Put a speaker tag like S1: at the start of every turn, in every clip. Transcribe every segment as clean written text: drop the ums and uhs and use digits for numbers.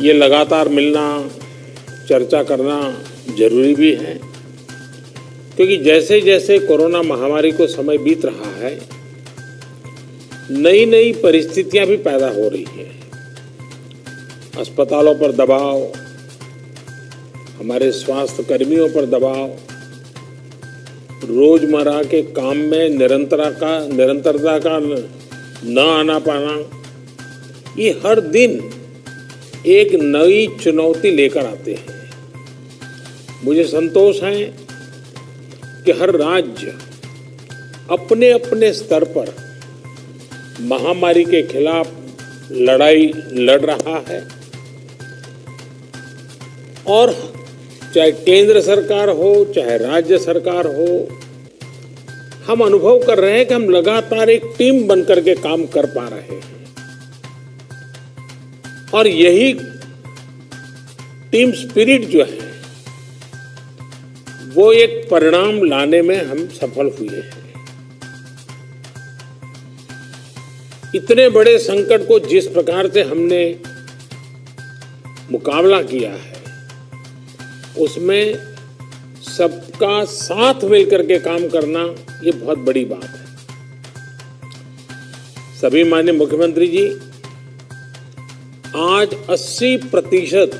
S1: ये लगातार मिलना, चर्चा करना जरूरी भी है, क्योंकि जैसे जैसे कोरोना महामारी को समय बीत रहा है, नई नई परिस्थितियां भी पैदा हो रही हैं। अस्पतालों पर दबाव, हमारे स्वास्थ्य कर्मियों पर दबाव, रोजमर्रा के काम में निरंतरता का न आना पाना, ये हर दिन एक नई चुनौती लेकर आते हैं। मुझे संतोष है कि हर राज्य अपने अपने स्तर पर महामारी के खिलाफ लड़ाई लड़ रहा है, और चाहे केंद्र सरकार हो चाहे राज्य सरकार हो, हम अनुभव कर रहे हैं कि हम लगातार एक टीम बनकर के काम कर पा रहे हैं, और यही टीम स्पिरिट जो है वो एक परिणाम लाने में हम सफल हुए हैं। इतने बड़े संकट को जिस प्रकार से हमने मुकाबला किया है, उसमें सबका साथ मिलकर के काम करना ये बहुत बड़ी बात है। सभी माननीय मुख्यमंत्री जी, आज 80%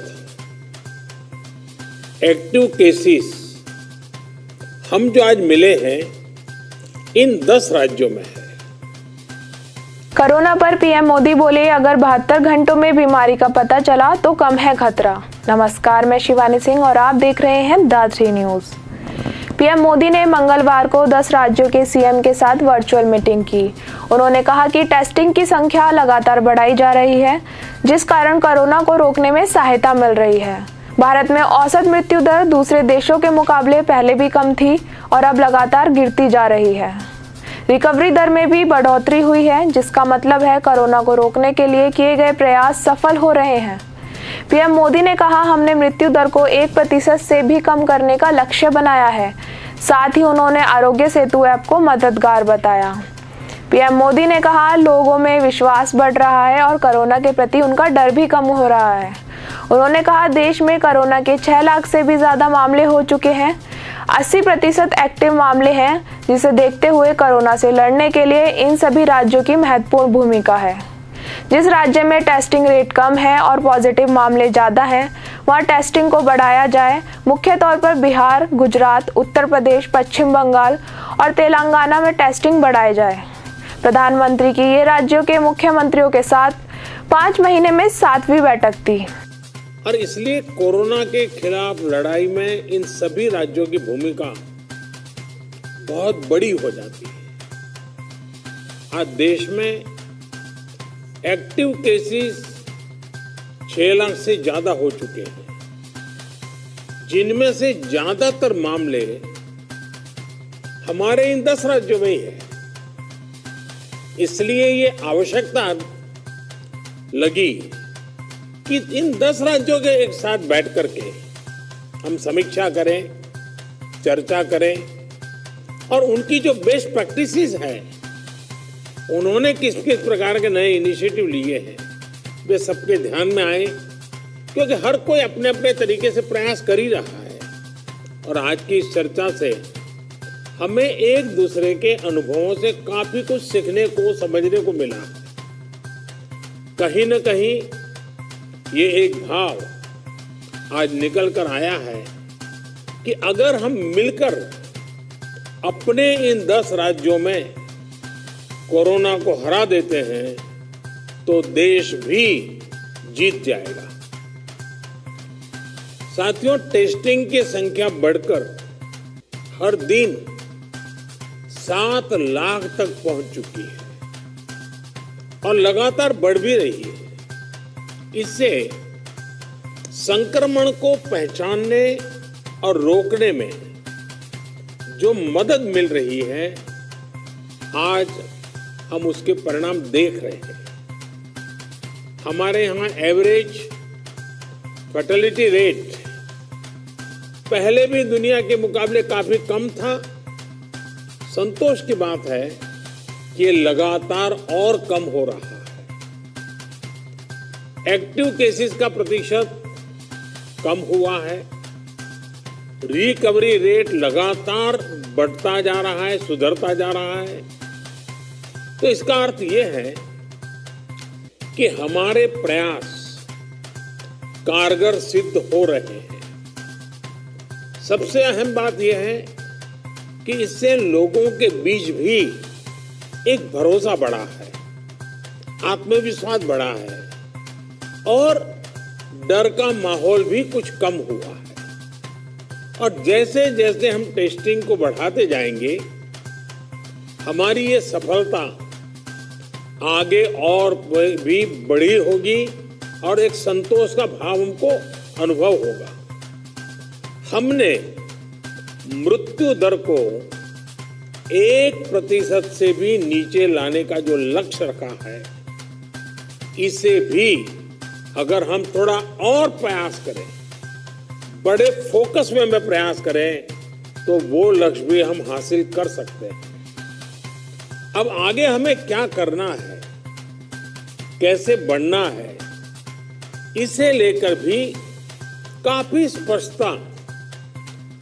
S1: एक्टिव केसेस हम जो आज मिले हैं इन 10 राज्यों में है।
S2: कोरोना पर पीएम मोदी बोले, अगर 72 घंटों में बीमारी का पता चला तो कम है खतरा। नमस्कार, मैं शिवानी सिंह और आप देख रहे हैं द3 न्यूज। पीएम मोदी ने मंगलवार को 10 राज्यों के सीएम के साथ वर्चुअल मीटिंग की। उन्होंने कहा कि टेस्टिंग की संख्या लगातार बढ़ाई जा रही है, जिस कारण कोरोना को रोकने में सहायता मिल रही है। भारत में औसत मृत्यु दर दूसरे देशों के मुकाबले पहले भी कम थी और अब लगातार गिरती जा रही है। रिकवरी दर में भी बढ़ोतरी हुई है, जिसका मतलब है कोरोना को रोकने के लिए किए गए प्रयास सफल हो रहे हैं। पीएम मोदी ने कहा, हमने मृत्यु दर को 1% से भी कम करने का लक्ष्य बनाया है। साथ ही उन्होंने आरोग्य सेतु ऐप को मददगार बताया। पीएम मोदी ने कहा, लोगों में विश्वास बढ़ रहा है और कोरोना के प्रति उनका डर भी कम हो रहा है। उन्होंने कहा, देश में कोरोना के 6 लाख से भी ज्यादा मामले हो चुके हैं। 80% एक्टिव मामले हैं, जिसे देखते हुए कोरोना से लड़ने के लिए इन सभी राज्यों की महत्वपूर्ण भूमिका है। जिस राज्य में टेस्टिंग रेट कम है और पॉजिटिव मामले ज्यादा हैं, वहां टेस्टिंग को बढ़ाया जाए। मुख्य तौर पर बिहार, गुजरात, उत्तर प्रदेश, पश्चिम बंगाल और तेलंगाना में टेस्टिंग बढ़ाई जाए। प्रधानमंत्री की ये राज्यों के मुख्यमंत्रियों के साथ 5 महीने में 7वीं बैठक थी।
S1: और इसलिए कोरोना के खिलाफ लड़ाई में इन सभी राज्यों की भूमिका बहुत बड़ी हो जाती है। आज देश में एक्टिव केसेस 6 लाख से ज्यादा हो चुके हैं, जिनमें से ज्यादातर मामले हमारे इन 10 राज्यों में ही है। इसलिए ये आवश्यकता लगी कि इन 10 राज्यों के एक साथ बैठ करके हम समीक्षा करें, चर्चा करें, और उनकी जो बेस्ट प्रैक्टिसेस हैं, उन्होंने किस किस प्रकार के नए इनिशिएटिव लिए हैं, वे सबके ध्यान में आए, क्योंकि हर कोई अपने अपने तरीके से प्रयास कर ही रहा है। और आज की इस चर्चा से हमें एक दूसरे के अनुभवों से काफी कुछ सीखने को, समझने को मिला। कहीं न कहीं ये एक भाव आज निकल कर आया है कि अगर हम मिलकर अपने इन 10 राज्यों में कोरोना को हरा देते हैं तो देश भी जीत जाएगा। साथियों, टेस्टिंग की संख्या बढ़कर हर दिन 7 लाख तक पहुंच चुकी है और लगातार बढ़ भी रही है। इससे संक्रमण को पहचानने और रोकने में जो मदद मिल रही है, आज हम उसके परिणाम देख रहे हैं। हमारे यहाँ एवरेज फर्टिलिटी रेट पहले भी दुनिया के मुकाबले काफी कम था। संतोष की बात है कि ये लगातार और कम हो रहा है। एक्टिव केसेस का प्रतिशत कम हुआ है, रिकवरी रेट लगातार बढ़ता जा रहा है, सुधरता जा रहा है। तो इसका अर्थ यह है कि हमारे प्रयास कारगर सिद्ध हो रहे हैं। सबसे अहम बात यह है कि इससे लोगों के बीच भी एक भरोसा बढ़ा है, आत्मविश्वास बढ़ा है और डर का माहौल भी कुछ कम हुआ है। और जैसे जैसे हम टेस्टिंग को बढ़ाते जाएंगे, हमारी ये सफलता आगे और भी बड़ी होगी और एक संतोष का भाव हमको अनुभव होगा। हमने मृत्यु दर को 1% से भी नीचे लाने का जो लक्ष्य रखा है, इसे भी अगर हम थोड़ा और प्रयास करें, बड़े फोकस में प्रयास करें, तो वो लक्ष्य भी हम हासिल कर सकते हैं। अब आगे हमें क्या करना है, कैसे बढ़ना है, इसे लेकर भी काफी स्पष्टता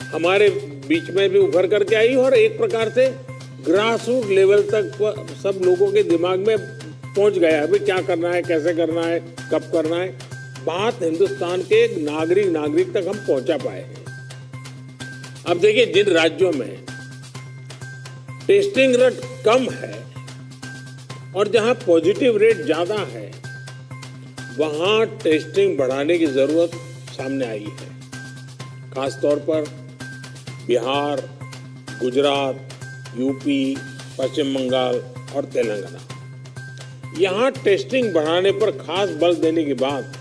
S1: हमारे बीच में भी उभर करके आई और एक प्रकार से ग्रास रूट लेवल तक सब लोगों के दिमाग में पहुंच गया है। अभी क्या करना है, कैसे करना है, कब करना है, बात हिंदुस्तान के नागरिक तक हम पहुंचा पाए हैं। अब देखिए, जिन राज्यों में टेस्टिंग रेट कम है और जहां पॉजिटिव रेट ज्यादा है, वहां टेस्टिंग बढ़ाने की जरूरत सामने आई है। खासतौर पर बिहार, गुजरात, यूपी, पश्चिम बंगाल और तेलंगाना। यहां टेस्टिंग बढ़ाने पर खास बल देने की बात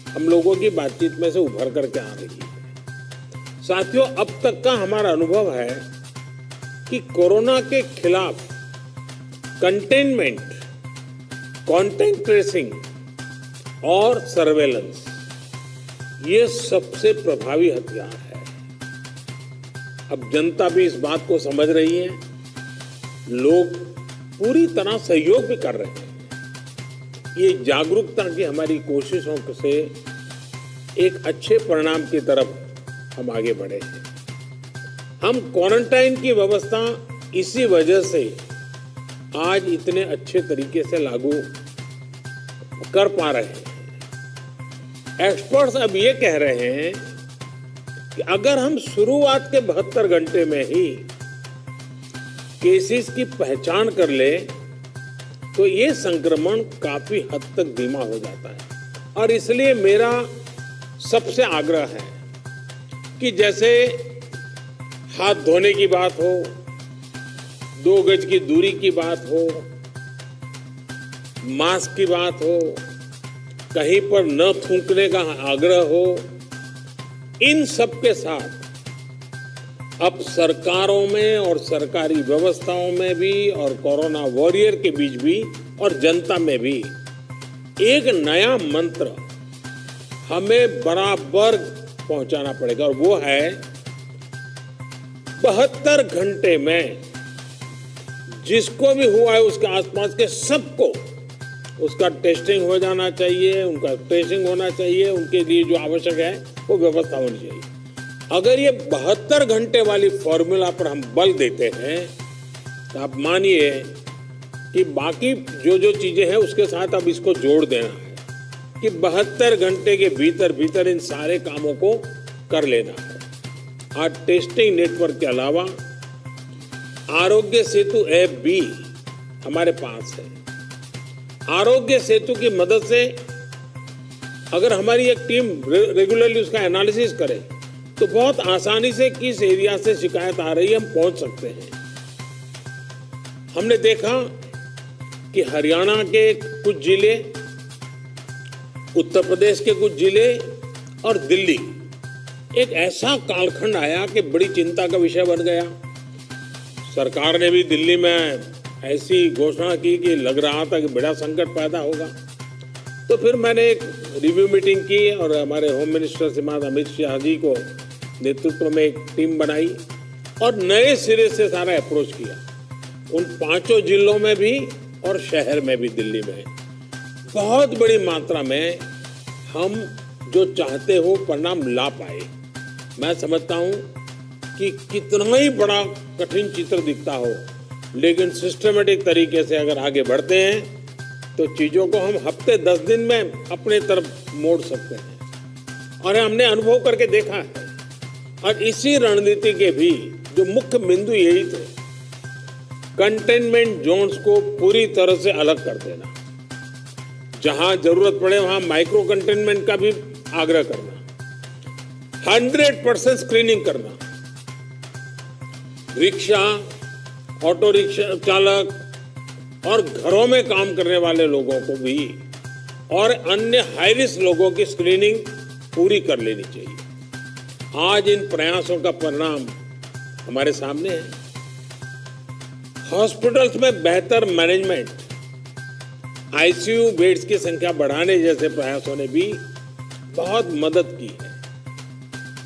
S1: हम लोगों की बातचीत में से उभर करके आ रही है। साथियों, अब तक का हमारा अनुभव है कि कोरोना के खिलाफ कंटेनमेंट, कॉन्टैक्ट ट्रेसिंग और सर्वेलेंस, ये सबसे प्रभावी हथियार है। अब जनता भी इस बात को समझ रही है, लोग पूरी तरह सहयोग भी कर रहे हैं। ये जागरूकता की हमारी कोशिशों से एक अच्छे परिणाम की तरफ हम आगे बढ़े हैं। हम क्वारंटाइन की व्यवस्था इसी वजह से आज इतने अच्छे तरीके से लागू कर पा रहे हैं। एक्सपर्ट्स अब ये कह रहे हैं कि अगर हम शुरुआत के 72 घंटे में ही केसेस की पहचान कर ले, तो ये संक्रमण काफी हद तक धीमा हो जाता है। और इसलिए मेरा सबसे आग्रह है कि जैसे हाथ धोने की बात हो, 2 गज की दूरी की बात हो, मास्क की बात हो, कहीं पर न थूकने का आग्रह हो, इन सब के साथ अब सरकारों में और सरकारी व्यवस्थाओं में भी और कोरोना वॉरियर के बीच भी और जनता में भी एक नया मंत्र हमें बराबर पहुंचाना पड़ेगा, और वो है 72 घंटे में जिसको भी हुआ है उसके आसपास के सबको उसका टेस्टिंग हो जाना चाहिए, उनका ट्रेसिंग होना चाहिए, उनके लिए जो आवश्यक है वो व्यवस्था होनी चाहिए। अगर ये 72 घंटे वाली फॉर्मूला पर हम बल देते हैं, तो आप मानिए कि बाकी जो चीजें हैं उसके साथ अब इसको जोड़ देना है कि 72 घंटे के भीतर भीतर इन सारे कामों को कर लेना है। आज टेस्टिंग नेटवर्क के अलावा आरोग्य सेतु ऐप भी हमारे पास है। आरोग्य सेतु की मदद से अगर हमारी एक टीम रेगुलरली उसका एनालिसिस करे, तो बहुत आसानी से किस एरिया से शिकायत आ रही है हम पहुंच सकते हैं। हमने देखा कि हरियाणा के कुछ जिले, उत्तर प्रदेश के कुछ जिले और दिल्ली, एक ऐसा कालखंड आया कि बड़ी चिंता का विषय बन गया। सरकार ने भी दिल्ली में ऐसी घोषणा की कि लग रहा था कि बड़ा संकट पैदा होगा। तो फिर मैंने एक रिव्यू मीटिंग की और हमारे होम मिनिस्टर श्रीमान अमित शाह जी को नेतृत्व में एक टीम बनाई और नए सिरे से सारा अप्रोच किया। उन 5 जिलों में भी और शहर में भी, दिल्ली में बहुत बड़ी मात्रा में हम जो चाहते हो परिणाम ला पाए। मैं समझता हूं कि कितना ही बड़ा कठिन चित्र दिखता हो, लेकिन सिस्टमेटिक तरीके से अगर आगे बढ़ते हैं तो चीजों को हम हफ्ते 10 दिन में अपने तरफ मोड़ सकते हैं। और हमने अनुभव करके देखा है। और इसी रणनीति के भी जो मुख्य बिंदु यही थे, कंटेनमेंट जोन्स को पूरी तरह से अलग कर देना, जहां जरूरत पड़े वहां माइक्रो कंटेनमेंट का भी आग्रह करना, 100% स्क्रीनिंग करना, रिक्शा, ऑटो रिक्शा चालक और घरों में काम करने वाले लोगों को भी और अन्य हाई रिस्क लोगों की स्क्रीनिंग पूरी कर लेनी चाहिए। आज इन प्रयासों का परिणाम हमारे सामने है। हॉस्पिटल्स में बेहतर मैनेजमेंट, आईसीयू बेड्स की संख्या बढ़ाने जैसे प्रयासों ने भी बहुत मदद की है।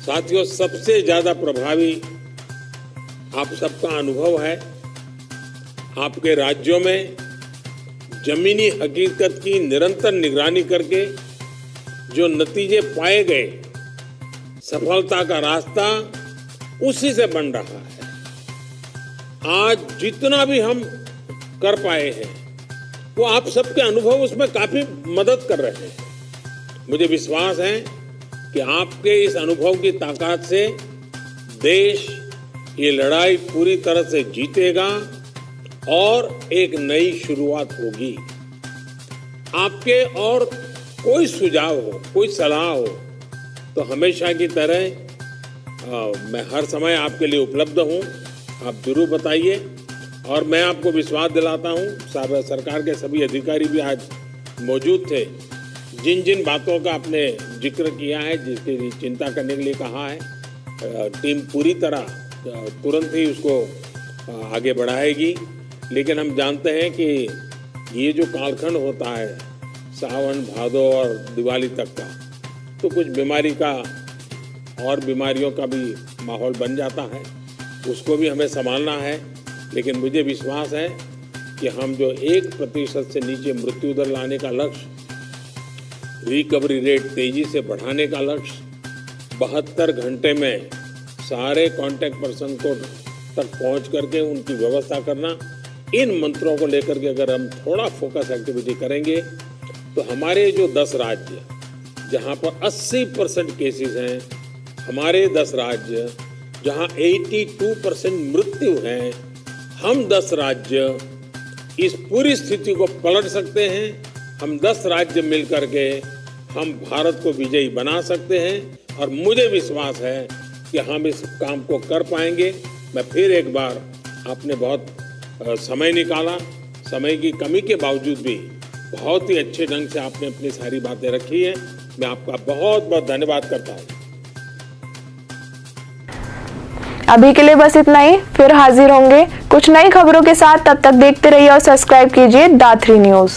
S1: साथियों, सबसे ज्यादा प्रभावी आप सबका अनुभव है। आपके राज्यों में जमीनी हकीकत की निरंतर निगरानी करके जो नतीजे पाए गए, सफलता का रास्ता उसी से बन रहा है। आज जितना भी हम कर पाए हैं वो आप सबके अनुभव उसमें काफी मदद कर रहे हैं। मुझे विश्वास है कि आपके इस अनुभव की ताकत से देश ये लड़ाई पूरी तरह से जीतेगा और एक नई शुरुआत होगी। आपके और कोई सुझाव हो, कोई सलाह हो तो हमेशा की तरह मैं हर समय आपके लिए उपलब्ध हूं। आप जरूर बताइए। और मैं आपको विश्वास दिलाता हूं, सरकार के सभी अधिकारी भी आज मौजूद थे। जिन जिन बातों का आपने जिक्र किया है, जिसकी चिंता करने के लिए कहा है, टीम पूरी तरह तुरंत ही उसको आगे बढ़ाएगी। लेकिन हम जानते हैं कि ये जो कालखंड होता है सावन, भादो और दिवाली तक का, तो कुछ बीमारी का और बीमारियों का भी माहौल बन जाता है, उसको भी हमें संभालना है। लेकिन मुझे विश्वास है कि हम जो 1% से नीचे मृत्यु दर लाने का लक्ष्य, रिकवरी रेट तेजी से बढ़ाने का लक्ष्य, 72 घंटे में सारे कांटेक्ट पर्सन को तक पहुंच करके उनकी व्यवस्था करना, इन मंत्रों को लेकर के अगर हम थोड़ा फोकस एक्टिविटी करेंगे तो हमारे जो 10 राज्य जहां पर 80% केसेस हैं, हमारे 10 राज्य जहां 82% मृत्यु हैं, हम 10 राज्य इस पूरी स्थिति को पलट सकते हैं। हम 10 राज्य मिलकर के हम भारत को विजयी बना सकते हैं और मुझे विश्वास है कि हम इस काम को कर पाएंगे। मैं फिर एक बार, आपने बहुत समय निकाला, समय की कमी के बावजूद भी बहुत ही अच्छे ढंग से आपने अपनी सारी बातें रखी हैं। मैं आपका बहुत बहुत धन्यवाद करता हूँ।
S2: अभी के लिए बस इतना ही, फिर हाजिर होंगे कुछ नई खबरों के साथ। तब तक देखते रहिए और सब्सक्राइब कीजिए दा3 न्यूज़।